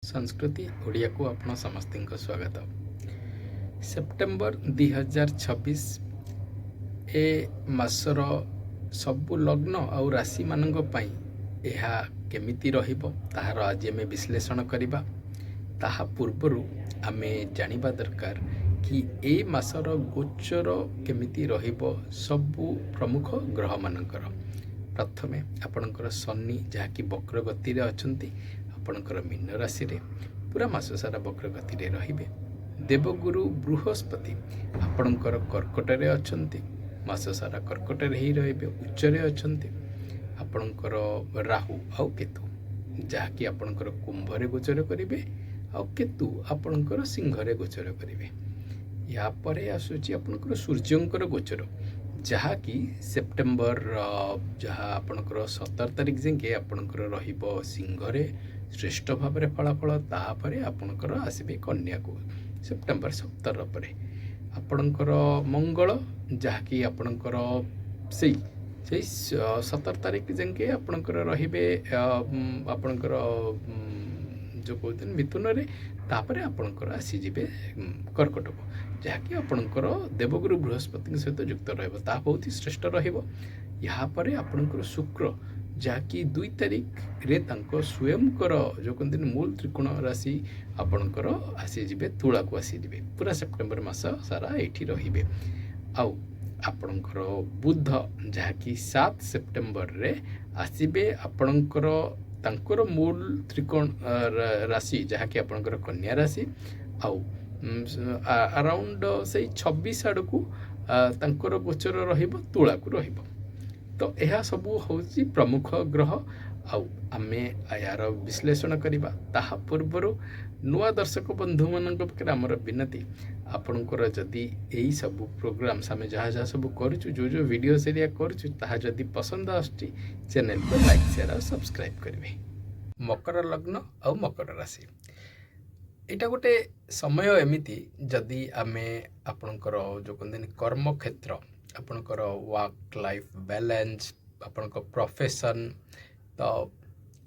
संस्कृति ओडिया को आपण समस्त स्वागत। सेप्टेम्बर 2026 ए मासर सबु लग्न आउ राशि मानक पई एहा केमिति रहिबो ताहार आज आमे विश्लेषण करिबा। ताहा पूर्वरु आमे जानिबा दरकार कि ए मासर गोचर केमिति रहिबो सबु प्रमुख ग्रह मानकर। प्रथमे आपणकर शनि जहाँकि वक्र गति रे अछंती आपणकर मीन राशि रे पूरा मास सारा वक्र गति रे रहिबे। देवगुरु बृहस्पति आपणकर कर्कट रे अछंती मास सारा कर्कट रे ही रहिबे, उच्च रे अछंती। आपणकर राहु आउ केतु जहाँकि आपणकर कुंभ रे गोचर करिवे आउ केतु आपणकर सिंह रे गोचर करिवे। या परे आसुची आपणकर सूर्यंकर गोचर जहाँकि सेप्टेम्बर जहाँ आपणकर 17 तारिख जाके आपणकर रहिबो सिंह रे श्रेष्ठ भाव में फलाफल। तापर आपणकर आसबे कन्या को सेप्टेम्बर 17 पर आपणकर मंगल जहाँकि आपणकर से 17 तारिख जाके आपणकर रहिबे आपणकर जो कहते मिथुन रे तापर आपणकर आसीजिबे कर्कट को जहाँकि आपणकर देवगुरु बृहस्पति सहित युक्त रहिबो ता बहुत ही श्रेष्ठ रहिबो। यहाँ पर आपणकर शुक्र जहाँकि 2 तारिख रे तांको स्वयंकर जो कहते मूल त्रिकोण राशि आपणकर आसीजिबे तुला को आसीजिबे पूरा सेप्टेम्बर मास सारा एठी रहिबे। आउ आपणकर बुध जहाँकि 7 सेप्टेम्बर रे आसीबे आपणकर तांकर मूल त्रिकोण राशि जहाँकि आपणकर कन्या राशि आउ अराउंड से 26 आड़ को तांकर गोचर रहिबो तुला को रहिबो। तो यह सबू होची प्रमुख ग्रह आउ आमे यार विश्लेषण करिबा। ताहा पूर्वरु नुआ दर्शक बंधु मानक पाखे आमर विनती आपणकर जदि यही सब प्रोग्राम आम जहाँ जहाँ सब करूँ जो वीडियो सेरिया करूँ ताहा जदि पसंद आसुची चैनल को लाइक शेयर और सब्सक्राइब करेंगे। मकर लग्न आउ मकर राशि एटा गोटे समय एमिति जदि आमे आपणकर जो कहते कर्म क्षेत्र आपणकर वर्क लाइफ बैलेंस आपणकर प्रोफेशन तो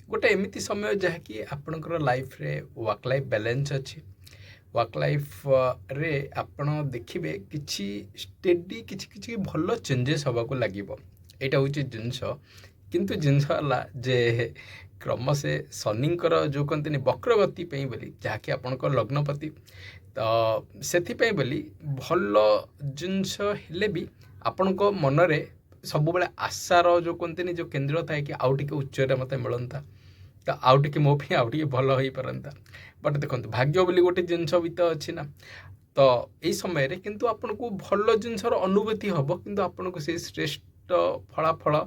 गोटे एमिति समय जहाँकि आपणकर लाइफ रे वर्क लाइफ बैलेंस अच्छी। वर्क लाइफ रे आपण देखिबे किछि स्टेडी किछि भल चेंजेस हवा को लागिबो एटा होची जिंस। किंतु जिंस हला जे क्रम से शनिंकर जो कहते वक्र गति पे बोली जहाँकि आपणकर लग्नपति तो से बोली भल जिनस हेले भी आपण मनरे सब बेले आशार जो कहते जो केन्द्र थाए कि आउ टिके उच्च मत मिलता तो आउ टिके मो पे आउ टिके भल हो पारंता। बट देखो भाग्य बोली गोटे जिनस भी तो अच्छी ना तो यही समय रे किंतु आपन को भल जिनसर अनुभूति हम किंतु आपन को से श्रेष्ठ फलाफल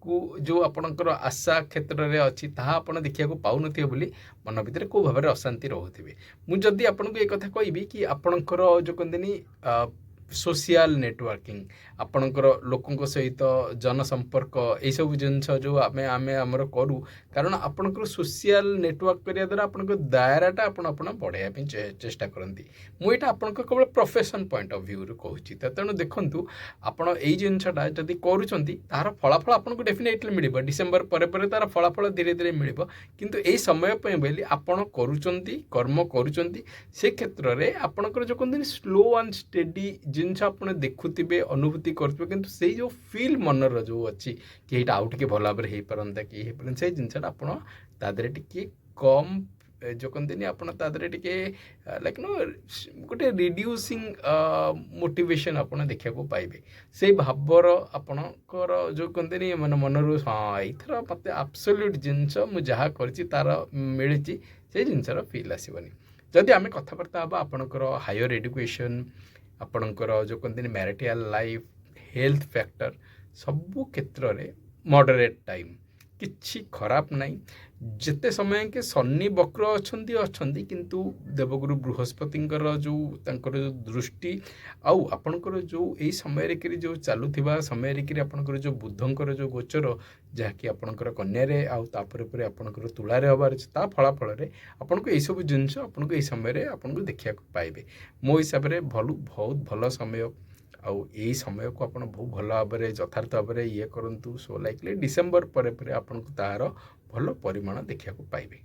को जो आपणकर आशा क्षेत्र में अच्छी ताहा आपण देखिया को पाउ नथिबे बोली मन भितर को भाव में अशांति रोथिबे। मु जदि आपन को एक कथा कहबी कि आपणकर जो कहते सोशल नेटवर्किंग आपणकर लोकों सहित जनसंपर्क यही सब जिनस जो आमे आमे हमर करू कारण आपणकर सोशल नेटवर्क करिया द्वारा आपणकर दायराटा आपण बढ़ाया पे चेष्टा करती। मुझे आपणकर केवल प्रोफेशन पॉइंट ऑफ व्यू रू कहूची तेणु देखंतु आपण एई जिनसटा जदि करूचंती तार फलाफल आपनको डेफिनेटली मिलिबो डिसेंबर परे परे तार फलाफल धीरे धीरे मिलिबो। किंतु एई समय पे बोली आपण करूचंती कर्म करूचंती से क्षेत्र रे आपणकर जो कहते स्लो एंड स्टेडी जिनस आपने देखुथिबे अनुभूति करथिबे किंतु से जो फील मनर जो अच्छी कि एटा आउ टिके भल भाव हो पारंता कि हो पारन से जिनसटा आपण तादरे टिके कम जो कहते आपण तादरे टिके लाइक नो गोटे रिड्यूसिंग मोटिवेशन आपण देखा को पाइबे से भावर आपणकर जो कहते मन मनरू हाँ एथर मत एब्सोल्यूट जिनस मु जहाँ करछि तार मिलिछि से जिनसर फील आसीबनी। जदि आमे कथबार्ता हबा आपणकर हायर एजुकेशन आपणकर जो कहते मैरिटल लाइफ हेल्थ फैक्टर सबू क्षेत्र में मॉडरेट टाइम किछि खराब नहीं जिते समय के शनि वक्र अच्छी किंतु देवगुरु बृहस्पतिंकर जो तांकर जो दृष्टि आउ आपणकर जो यही समय के जो चलुवा समय रे आपणकर जो बुधंकर जो गोचर जहाँकि आपणकर कन्या रे आउ तापर पर आपणकर तुला रे हबार ता फलाफल रे आपनको यही सब जिनस आपनको यही समय रे आपनको देखिया पाइबे। मो हिसाब रे बहुत भल समय आउ यही समय को आपण बहुत भल भाव में यथार्थ भाव में ये करूँ सो लाइकली डिसेम्बर पर आपको तार भल परिमाण देखा पाइबे।